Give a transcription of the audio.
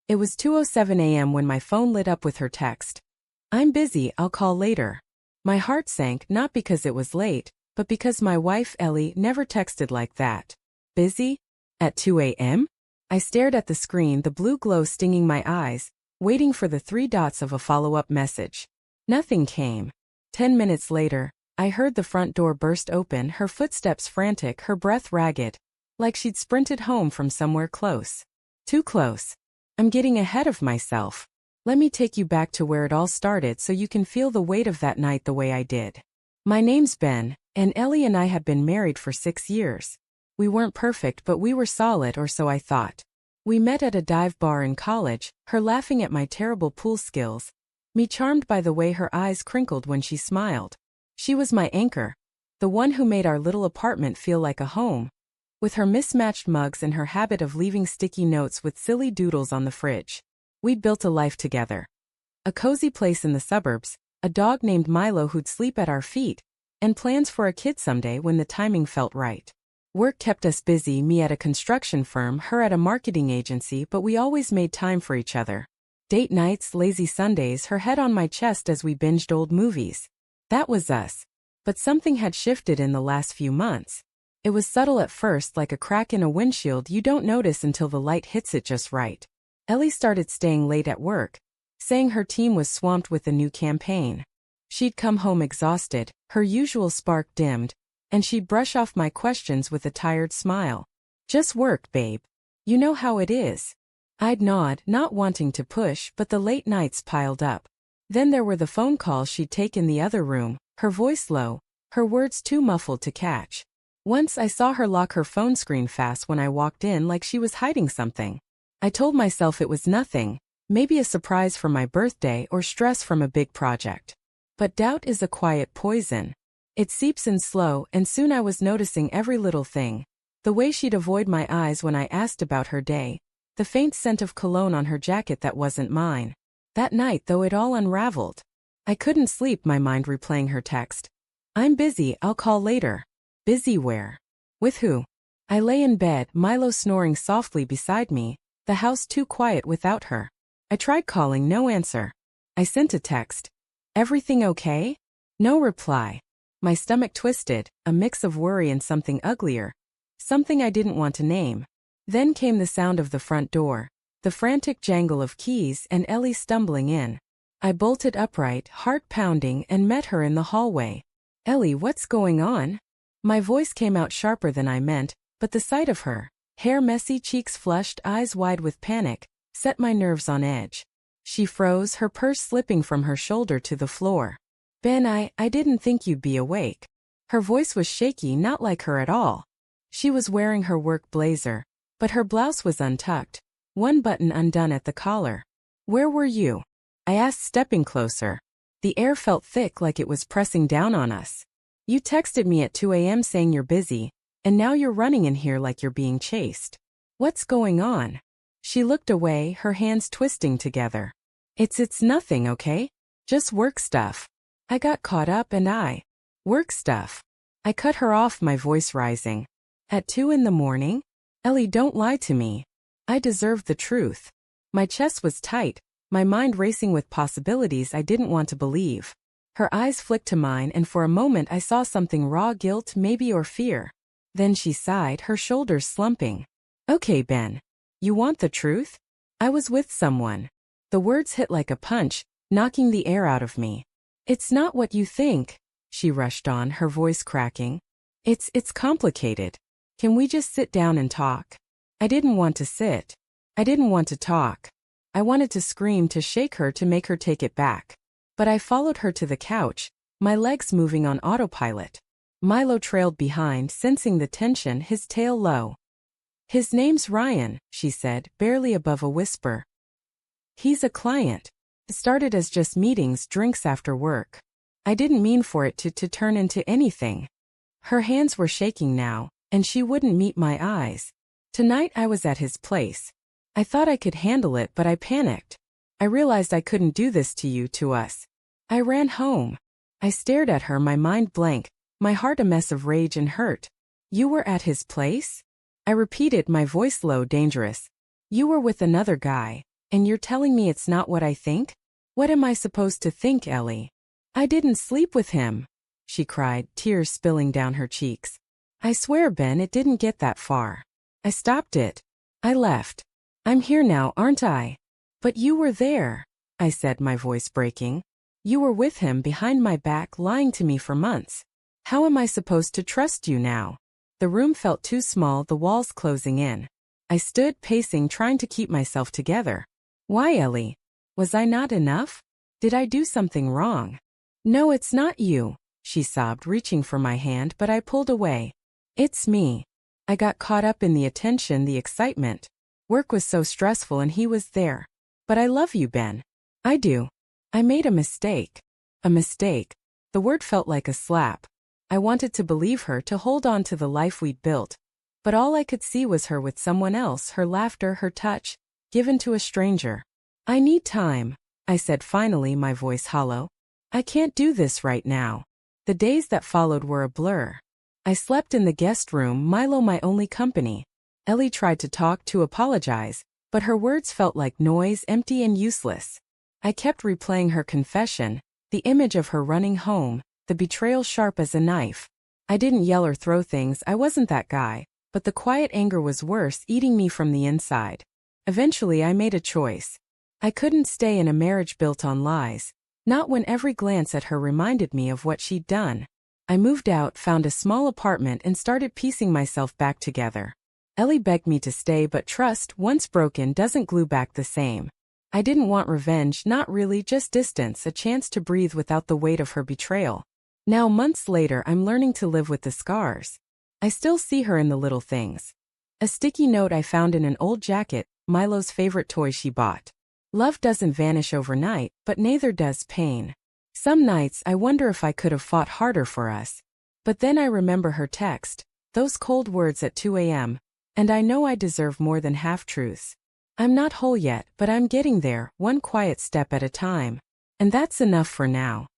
It was 2:07 a.m. when my phone lit up with her text. "I'm busy, I'll call later." My heart sank not because it was late, but because my wife Ellie never texted like that. Busy? At 2 a.m.? I stared at the screen, the blue glow stinging my eyes, waiting for the three dots of a follow-up message. Nothing came. 10 minutes later, I heard the front door burst open, her footsteps frantic, her breath ragged, like she'd sprinted home from somewhere close. Too close. I'm getting ahead of myself. Let me take you back to where it all started so you can feel the weight of that night the way I did. My name's Ben, and Ellie and I had been married for 6 years. We weren't perfect, but we were solid, or so I thought. We met at a dive bar in college, her laughing at my terrible pool skills, me charmed by the way her eyes crinkled when she smiled. She was my anchor, the one who made our little apartment feel like a home. With her mismatched mugs and her habit of leaving sticky notes with silly doodles on the fridge. We'd built a life together. A cozy place in the suburbs, a dog named Milo who'd sleep at our feet, and plans for a kid someday when the timing felt right. Work kept us busy, me at a construction firm, her at a marketing agency, but we always made time for each other. Date nights, lazy Sundays, her head on my chest as we binged old movies. That was us. But something had shifted in the last few months. It was subtle at first, like a crack in a windshield you don't notice until the light hits it just right. Ellie started staying late at work, saying her team was swamped with a new campaign. She'd come home exhausted, her usual spark dimmed, and she'd brush off my questions with a tired smile. "Just work, babe. You know how it is." I'd nod, not wanting to push, but the late nights piled up. Then there were the phone calls she'd take in the other room, her voice low, her words too muffled to catch. Once I saw her lock her phone screen fast when I walked in, like she was hiding something. I told myself it was nothing, maybe a surprise for my birthday or stress from a big project. But doubt is a quiet poison. It seeps in slow, and soon I was noticing every little thing. The way she'd avoid my eyes when I asked about her day, the faint scent of cologne on her jacket that wasn't mine. That night, though, it all unraveled. I couldn't sleep, my mind replaying her text. "I'm busy, I'll call later." Busy where? With who? I lay in bed, Milo snoring softly beside me, the house too quiet without her. I tried calling, no answer. I sent a text. "Everything okay?" No reply. My stomach twisted, a mix of worry and something uglier. Something I didn't want to name. Then came the sound of the front door, the frantic jangle of keys, and Ellie stumbling in. I bolted upright, heart pounding, and met her in the hallway. "Ellie, what's going on?" My voice came out sharper than I meant, but the sight of her, hair messy, cheeks flushed, eyes wide with panic, set my nerves on edge. She froze, her purse slipping from her shoulder to the floor. "Ben, I didn't think you'd be awake." Her voice was shaky, not like her at all. She was wearing her work blazer, but her blouse was untucked, one button undone at the collar. "Where were you?" I asked, stepping closer. The air felt thick, like it was pressing down on us. "You texted me at 2 a.m. saying you're busy, and now you're running in here like you're being chased. What's going on?" She looked away, her hands twisting together. It's nothing, okay? Just work stuff." I got caught up and work stuff. I cut her off, my voice rising. "At 2 in the morning? Ellie, don't lie to me. I deserve the truth." My chest was tight, my mind racing with possibilities I didn't want to believe. Her eyes flicked to mine, and for a moment I saw something raw, guilt maybe, or fear. Then she sighed, her shoulders slumping. "Okay, Ben. You want the truth? I was with someone." The words hit like a punch, knocking the air out of me. "It's not what you think," she rushed on, her voice cracking. It's complicated. Can we just sit down and talk?" I didn't want to sit. I didn't want to talk. I wanted to scream, to shake her, to make her take it back. But I followed her to the couch, my legs moving on autopilot. Milo trailed behind, sensing the tension, his tail low. "His name's Ryan," she said, barely above a whisper. "He's a client. It started as just meetings, drinks after work. I didn't mean for it to turn into anything." Her hands were shaking now, and she wouldn't meet my eyes. "Tonight I was at his place. I thought I could handle it, but I panicked. I realized I couldn't do this to you, to us. I ran home." I stared at her, my mind blank, my heart a mess of rage and hurt. "You were at his place?" I repeated, my voice low, dangerous. "You were with another guy." And you're telling me it's not what I think? What am I supposed to think, Ellie? I didn't sleep with him, she cried, tears spilling down her cheeks. I swear, Ben, it didn't get that far. I stopped it. I left. I'm here now, aren't I? But you were there, I said, my voice breaking. You were with him behind my back, lying to me for months. How am I supposed to trust you now? The room felt too small, the walls closing in. I stood pacing, trying to keep myself together. Why, Ellie? Was I not enough? Did I do something wrong? No, it's not you, she sobbed, reaching for my hand, but I pulled away. It's me. I got caught up in the attention, the excitement. Work was so stressful and he was there. But I love you, Ben. I do. I made a mistake. A mistake. The word felt like a slap. I wanted to believe her, to hold on to the life we'd built. But all I could see was her with someone else, her laughter, her touch, given to a stranger. I need time, I said finally, my voice hollow. I can't do this right now. The days that followed were a blur. I slept in the guest room, Milo my only company. Ellie tried to talk, to apologize, but her words felt like noise, empty and useless. I kept replaying her confession, the image of her running home, the betrayal sharp as a knife. I didn't yell or throw things, I wasn't that guy, but the quiet anger was worse, eating me from the inside. Eventually I made a choice. I couldn't stay in a marriage built on lies, not when every glance at her reminded me of what she'd done. I moved out, found a small apartment and started piecing myself back together. Ellie begged me to stay, but trust, once broken, doesn't glue back the same. I didn't want revenge, not really, just distance, a chance to breathe without the weight of her betrayal. Now, months later, I'm learning to live with the scars. I still see her in the little things. A sticky note I found in an old jacket, Milo's favorite toy she bought. Love doesn't vanish overnight, but neither does pain. Some nights I wonder if I could have fought harder for us. But then I remember her text, those cold words at 2 a.m., and I know I deserve more than half-truths. I'm not whole yet, but I'm getting there, one quiet step at a time. And that's enough for now.